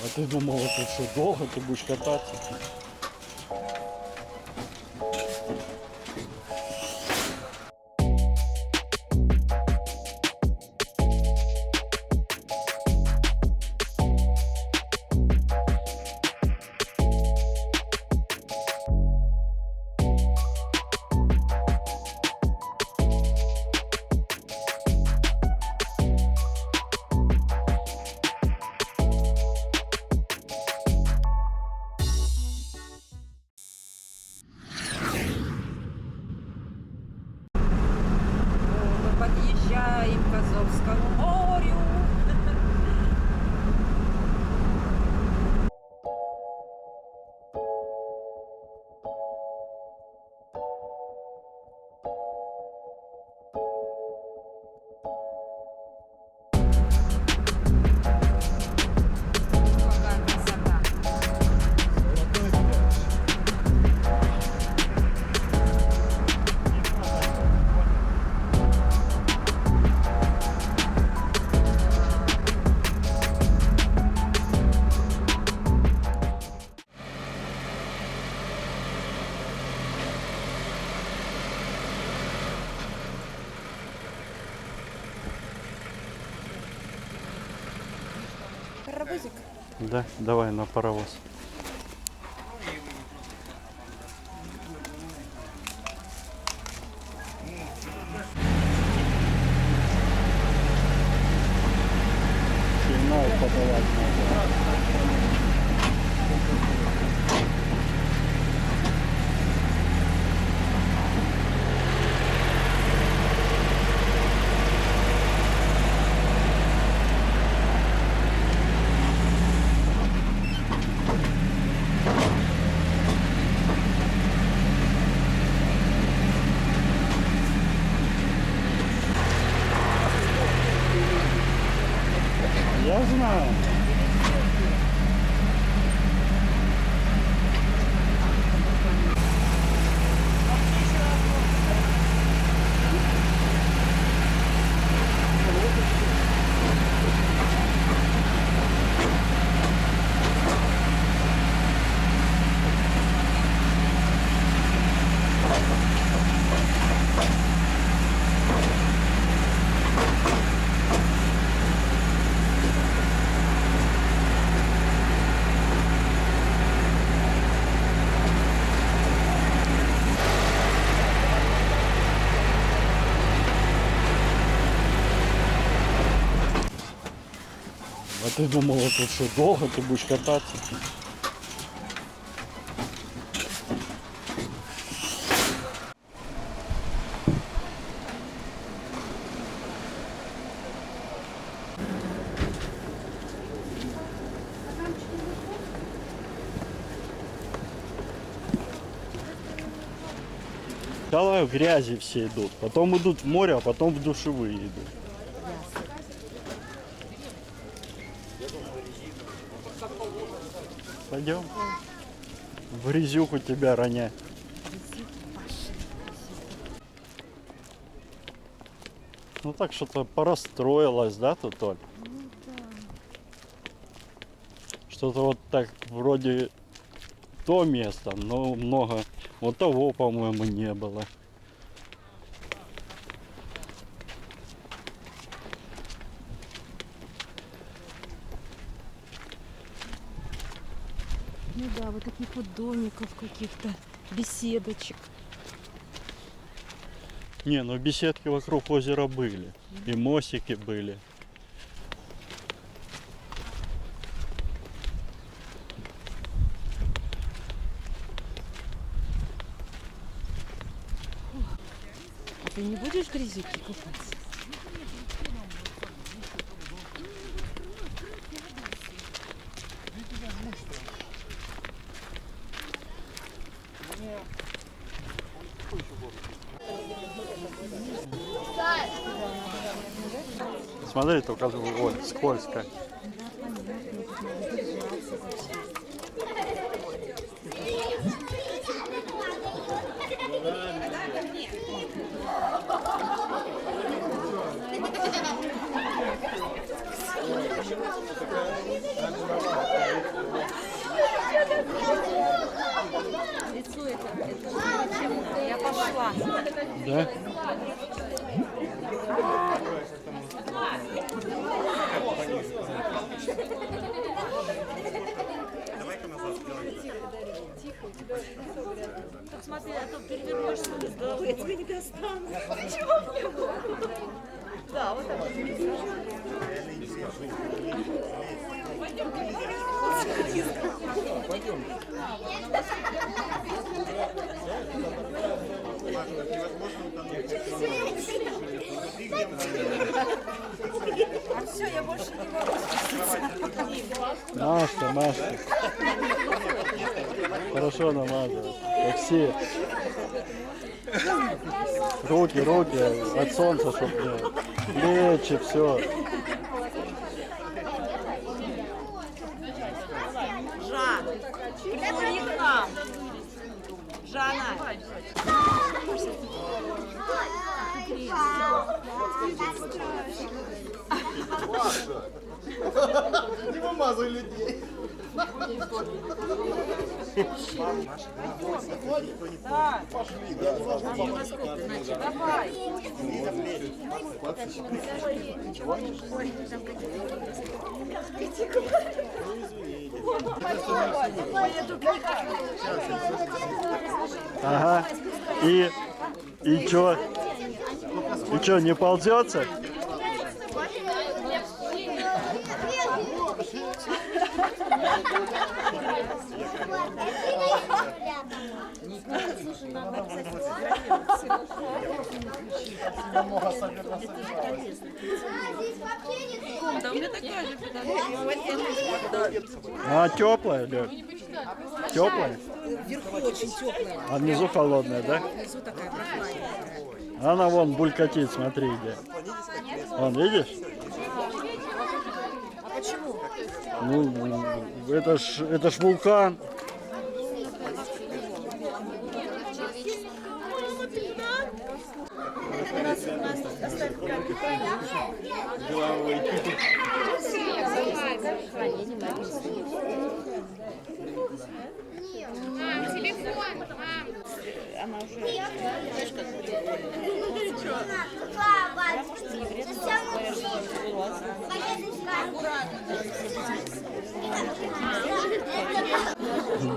А ты думала, тут что, долго ты будешь кататься? Подъезжаем к Азовскому морю. Какая красота. Паровозик. Да, давай на паровоз. Сигнал подавать надо. Я знаю. А ты думала, тут что, долго ты будешь кататься? Давай в грязи все идут, потом идут в море, а потом в душевые идут. Пойдем. В грязюку тебя ронять. Ну так что-то порастроилось, да, тут, Оль? Ну да. Что-то вот так вроде то место, но много. Вот того, по-моему, не было. Ну да, вот таких вот домиков каких-то, беседочек. Не, ну беседки вокруг озера были. И мостики были. А ты не будешь в грязюке купаться? Смотри, только ой, скользко. Да? Так смотри, а то перевернешься с головы, я тебя не достану. Да, вот так. А все, я больше не могу. Машка. Хорошо намазала. Как все. Руки от солнца, чтобы плечи, все. Жан, приплыви к нам. Жанна. Не вымазывай людей. Пошли, да. Давай. Ага. И чё? И чё, не ползется? Да у меня такая же. А теплая, Лёд? Теплая? Вверху очень теплая. А внизу холодная, да? Внизу такая прохладненькая. Она вон булькатит, смотри где. Вон, видишь? А почему? Ну, это ж вулкан.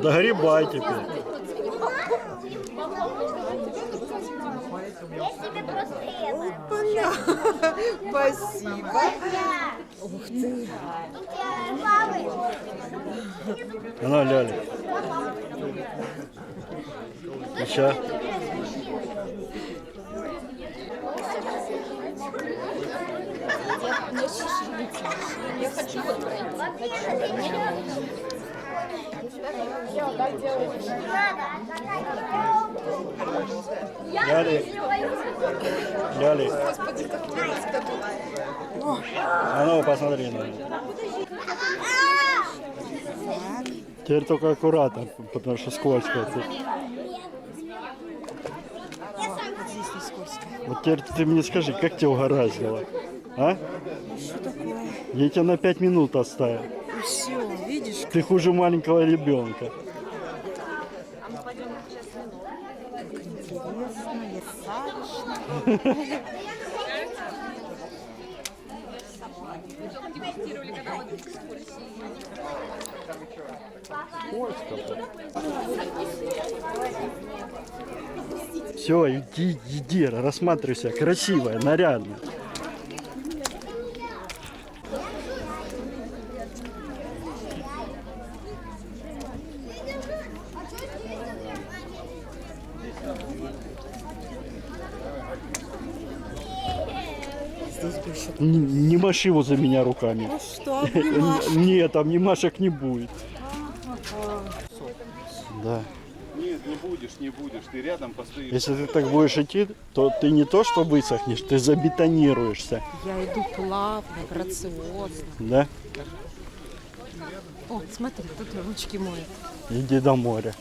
Догребай теперь. Спасибо. Ух ты. Ну, Лёля. Еще. Я хочу вот Ляли. А ну, посмотри на меня. Теперь только аккуратно, потому что скользко. здесь не скользко. Вот теперь ты мне скажи, как тебя угораздило? А? Что такое? Я тебя на 5 минут оставил. И все, видишь? Ты хуже маленького ребенка. Интересно, я садишь. Все, иди, рассматривайся. Красивая, нарядная. Здесь больше. Не маши возле меня руками. Ну что, обнимашь? Нет, там ни машек не будет. Да. Нет, не будешь. Ты рядом постоишь. Если ты так будешь идти, то ты не то что высохнешь, ты забетонируешься. Я иду плавно, грациозно. Да? О, смотри, тут ручки моет. Иди до моря.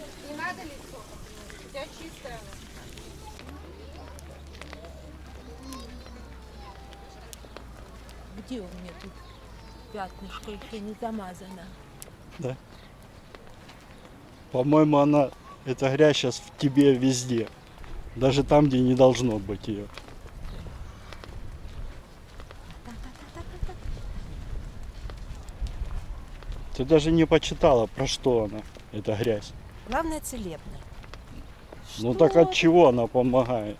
Где у меня тут пятнышко еще не замазано? Да? По-моему, эта грязь сейчас в тебе везде. Даже там, где не должно быть ее. Ты даже не почитала, про что она, эта грязь. Главное целебная. Ну Что так от чего она помогает,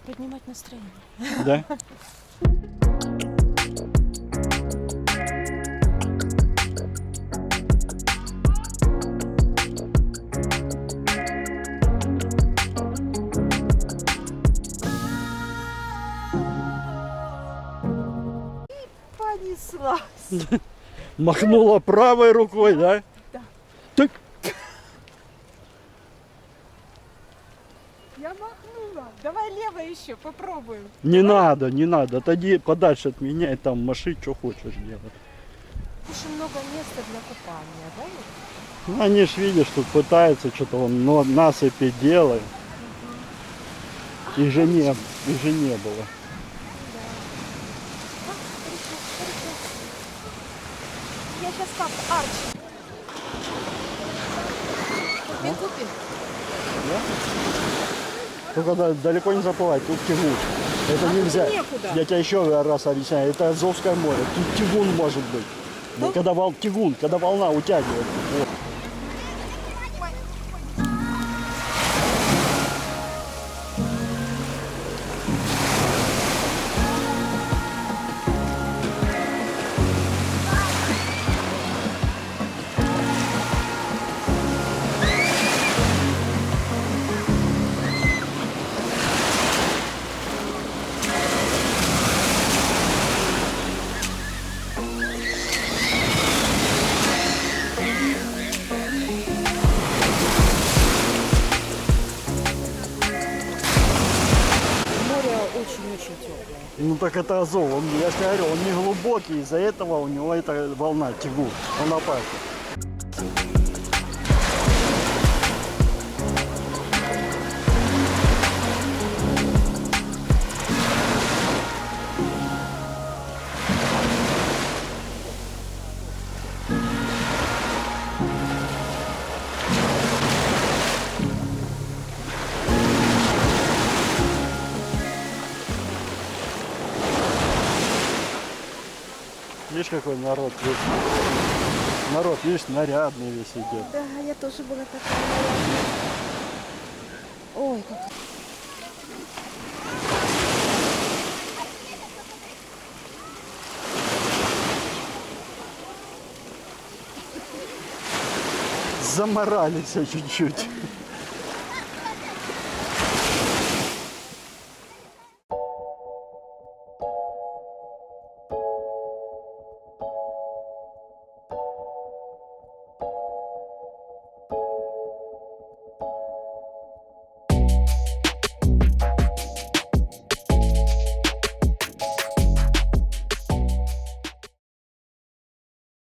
поднимать настроение. да? Понеслась. Махнула правой рукой, да? Да. Так, Я махнула. Давай левой еще попробуем. не надо, не надо. Отойди подальше от меня и там маши, что хочешь делать. Очень много места для купания, да? Ну, они ж видишь, тут пытаются что-то он насыпи делает. Их же не было. Я сейчас как Арчи. Купи. Только далеко не заплывай, тут тягун. Это нельзя. некуда. Я тебе еще раз объясняю, это Азовское море. Тут тягун может быть. Ну? Когда тягун, когда волна утягивает. Вот. Море очень-очень теплое. Ну так это Азов, я же говорю, он не глубокий, из-за этого у него эта волна тягун, он опасен. Видишь, какой народ весь. Народ, видишь, нарядный весь идет. Да, я тоже была такая. Ой, как Заморались чуть-чуть.